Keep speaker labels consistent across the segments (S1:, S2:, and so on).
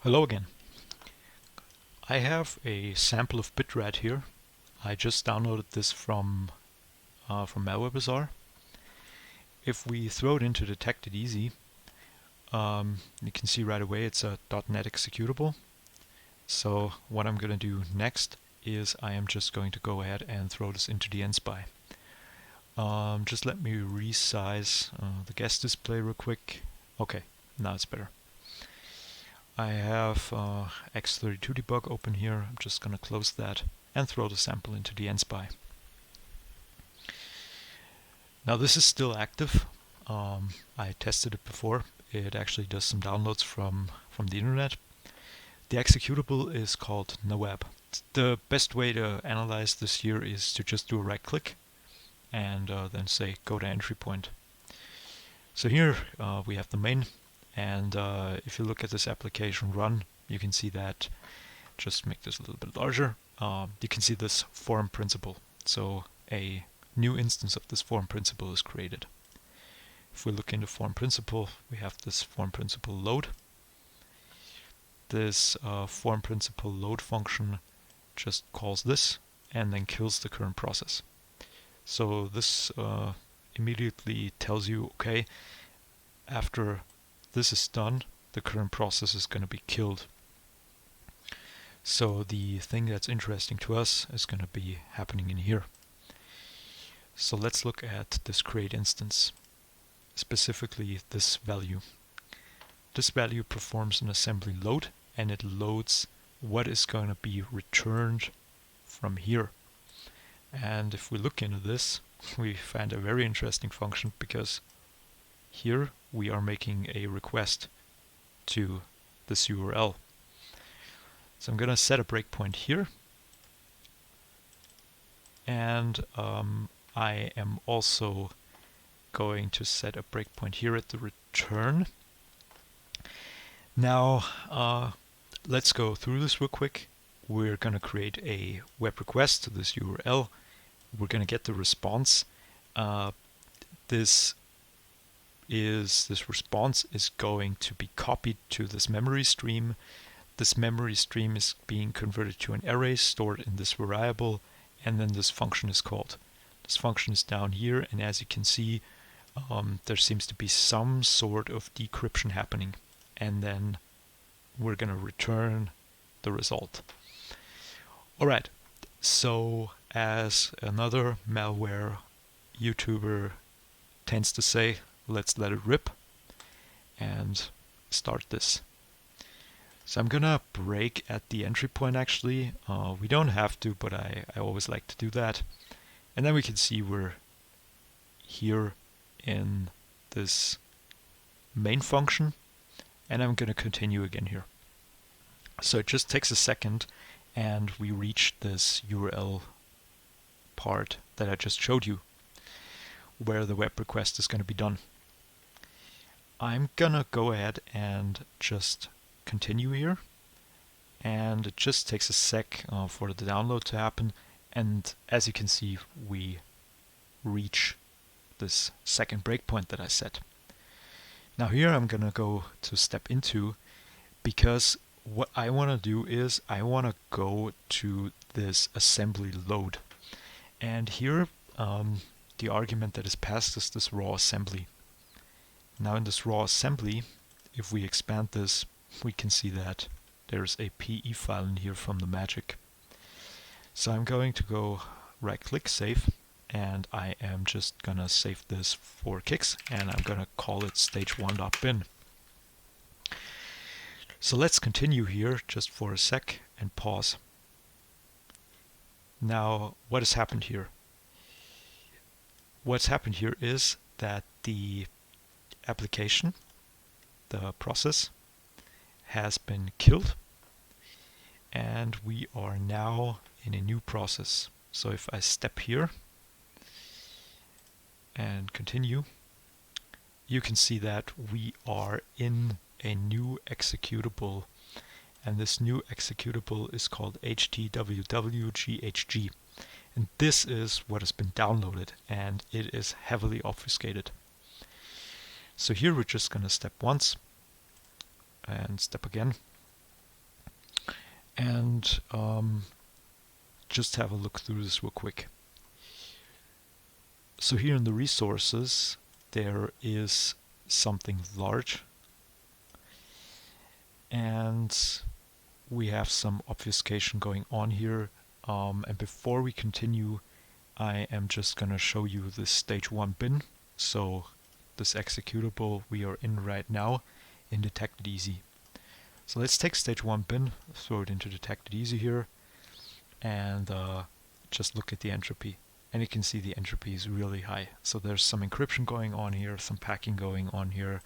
S1: Hello again. I have a sample of Bitrat here. I just downloaded this from Malware Bazaar. If we throw it into Detected Easy, you can see right away it's a .NET executable. So what I'm going to do next is I am just going to go ahead and throw this into the NSpy. Just let me resize the guest display real quick. Okay, now it's better. I have X32 debug open here. I'm just going to close that and throw the sample into the NSpy. Now this is still active. I tested it before. It actually does some downloads from the internet. The executable is called NoApp. The best way to analyze this here is to just do a right click and then say go to entry point. So here we have the main. And if you look at this application run, you can see that, just make this a little bit larger, you can see this form principal. So a new instance of this form principal is created. If we look into form principal, we have this form principal load. This form principal load function just calls this and then kills the current process. So this immediately tells you, okay, after this is done, the current process is going to be killed. So the thing that's interesting to us is going to be happening in here. So let's look at this create instance, specifically this value. This value performs an assembly load and it loads what is going to be returned from here. And if we look into this, we find a very interesting function, because here we are making a request to this URL. So I'm going to set a breakpoint here, and I am also going to set a breakpoint here at the return. Now let's go through this real quick. We're going to create a web request to this URL. We're going to get the response. This response is going to be copied to this memory stream. This memory stream is being converted to an array stored in this variable, and then this function is called. This function is down here, and as you can see, there seems to be some sort of decryption happening, and then we're going to return the result. Alright, so as another malware YouTuber tends to say, let's let it rip and start this. So I'm gonna break at the entry point actually. We don't have to, but I always like to do that. And then we can see we're here in this main function, and I'm gonna continue again here. So it just takes a second and we reach this URL part that I just showed you, where the web request is going to be done. I'm gonna go ahead and just continue here, and it just takes a sec for the download to happen, and as you can see we reach this second breakpoint that I set. Now here I'm gonna go to step into, because what I want to do is I want to go to this assembly load, and here the argument that is passed is this raw assembly. Now in this raw assembly, if we expand this, we can see that there's a PE file in here from the magic. So I'm going to go right click save, and I am just gonna save this for kicks, and I'm gonna call it stage1.bin. So let's continue here just for a sec and pause. Now what has happened here? What's happened here is that the application, the process, has been killed, and we are now in a new process. So if I step here and continue, you can see that we are in a new executable, and this new executable is called htwwghg. And this is what has been downloaded, and it is heavily obfuscated. So here we're just going to step once and step again, and just have a look through this real quick. So here in the resources, there is something large, and we have some obfuscation going on here. And before we continue, I am just going to show you this stage 1 bin. So this executable we are in right now in Detected Easy. So let's take stage 1 bin, throw it into Detected Easy here, and just look at the entropy. And you can see the entropy is really high. So there's some encryption going on here, some packing going on here.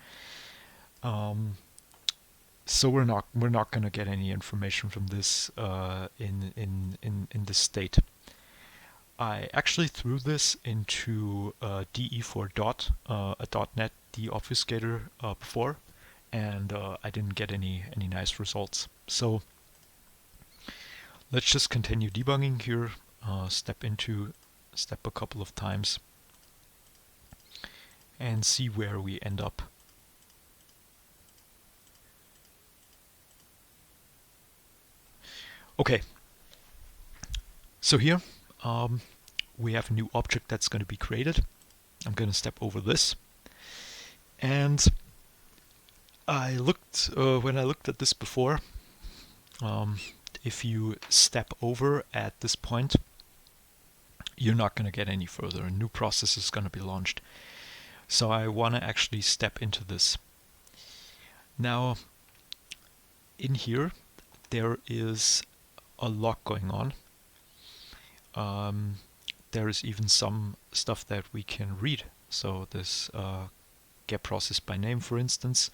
S1: So we're not going to get any information from this in this state. I actually threw this into DE4 a .NET deobfuscator before, and I didn't get any nice results. So let's just continue debugging here. Step a couple of times and see where we end up. Okay, so here we have a new object that's going to be created. I'm going to step over this, and I looked when I looked at this before. If you step over at this point, you're not going to get any further. A new process is going to be launched. So I want to actually step into this. Now, in here, there is a lot going on. There is even some stuff that we can read. So this get process by name, for instance,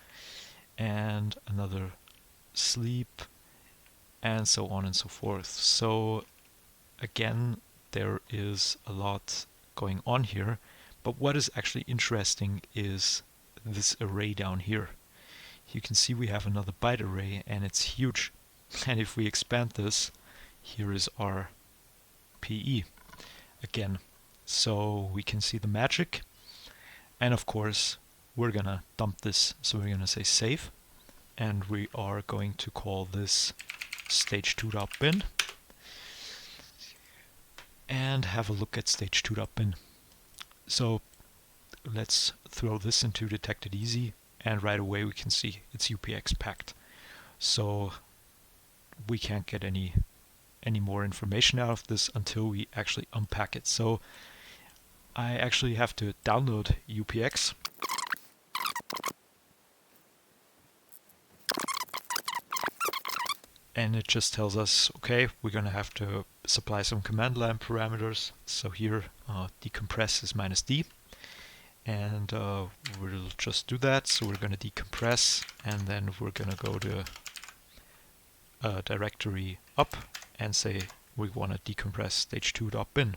S1: and another sleep, and so on and so forth. So again, there is a lot going on here. But what is actually interesting is this array down here. You can see we have another byte array, and it's huge. And if we expand this, here is our PE again. So we can see the magic. And of course, we're going to dump this. So we're going to say save. And we are going to call this stage2.bin. And have a look at stage2.bin. So let's throw this into Detected Easy, and right away we can see it's UPX packed. So we can't get any more information out of this until we actually unpack it. So I actually have to download UPX. And it just tells us, okay, we're going to have to supply some command line parameters. So here, decompress is -d. And we'll just do that. So we're going to decompress, and then we're going to go to directory up and say we want to decompress stage2.bin.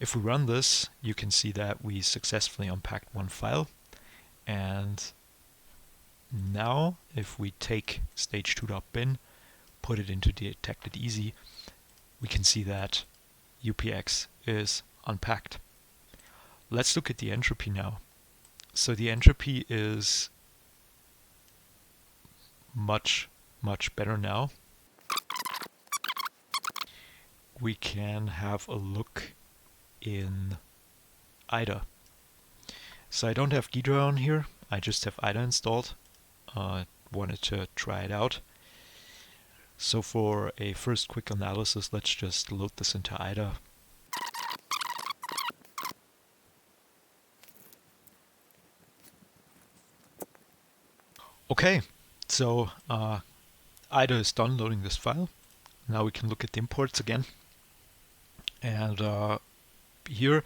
S1: If we run this, you can see that we successfully unpacked one file. And now if we take stage2.bin, put it into Detected Easy, we can see that UPX is unpacked. Let's look at the entropy now. So the entropy is much better now. We can have a look in IDA. So I don't have Ghidra on here, I just have IDA installed. Wanted to try it out. So for a first quick analysis, let's just load this into IDA. Okay, so IDA is done loading this file. Now we can look at the imports again. And here,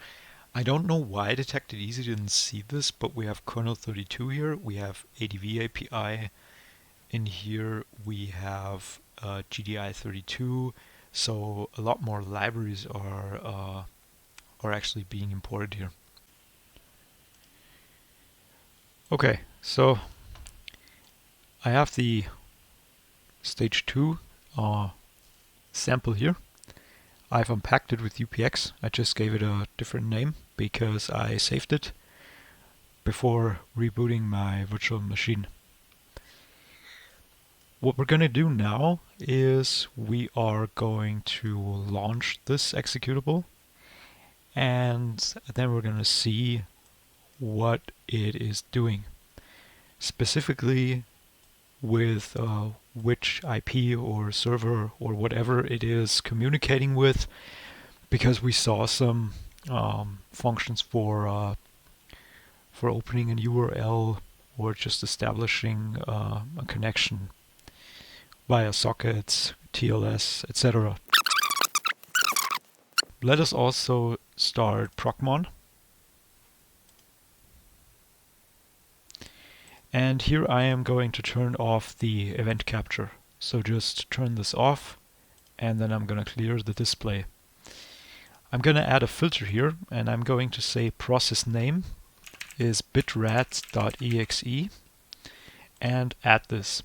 S1: I don't know why Detected Easy didn't see this, but we have kernel 32 here, we have ADV API. In here we have GDI 32, so a lot more libraries are actually being imported here. Okay, so I have the stage 2 sample here. I've unpacked it with UPX. I just gave it a different name because I saved it before rebooting my virtual machine. What we're going to do now is we are going to launch this executable, and then we're going to see what it is doing. Specifically with which IP or server or whatever it is communicating with, because we saw some functions for opening an URL or just establishing a connection via sockets, TLS, etc. Let us also start Procmon. And here I am going to turn off the event capture. So just turn this off, and then I'm going to clear the display. I'm going to add a filter here, and I'm going to say process name is bitrat.exe, and add this.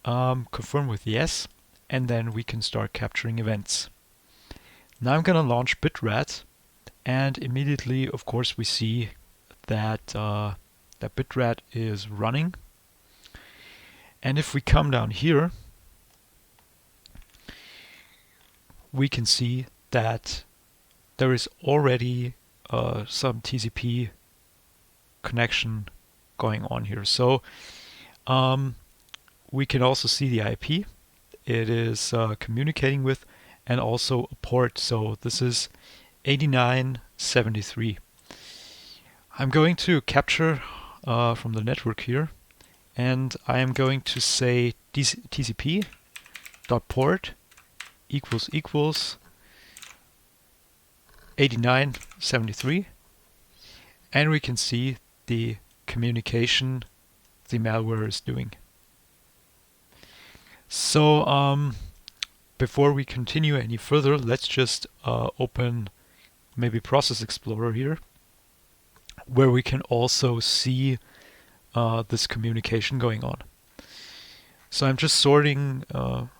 S1: Confirm with yes, and then we can start capturing events. Now I'm going to launch Bitrat, and immediately, of course, we see that that Bitrat is running. And if we come down here, we can see that there is already some TCP connection going on here. So we can also see the IP it is communicating with, and also a port. So this is 8973. I'm going to capture from the network here, and I am going to say TCP dot port equals 8973, and we can see the communication the malware is doing. So before we continue any further, let's just open maybe Process Explorer here, where we can also see this communication going on. So I'm just sorting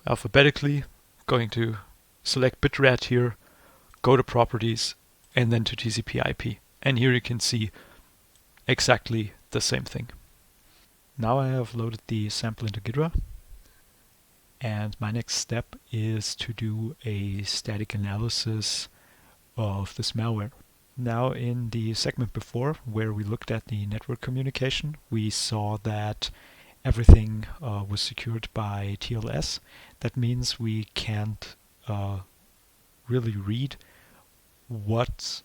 S1: alphabetically, going to select Bitrat here, go to Properties, and then to TCP IP. And here you can see exactly the same thing. Now I have loaded the sample into Ghidra, and my next step is to do a static analysis of this malware. Now in the segment before, where we looked at the network communication, we saw that everything was secured by TLS. That means we can't really read what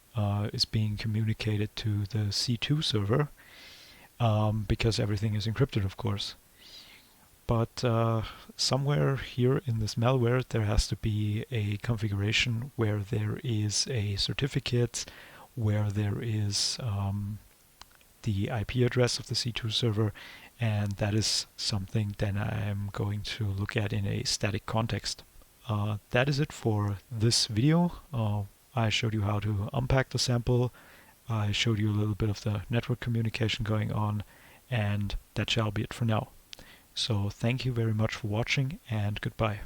S1: is being communicated to the C2 server, because everything is encrypted, of course. But somewhere here in this malware there has to be a configuration where there is a certificate, where there is the IP address of the C2 server, and that is something that I'm going to look at in a static context. That is it for this video. I showed you how to unpack the sample, I showed you a little bit of the network communication going on, and that shall be it for now. So thank you very much for watching, and goodbye.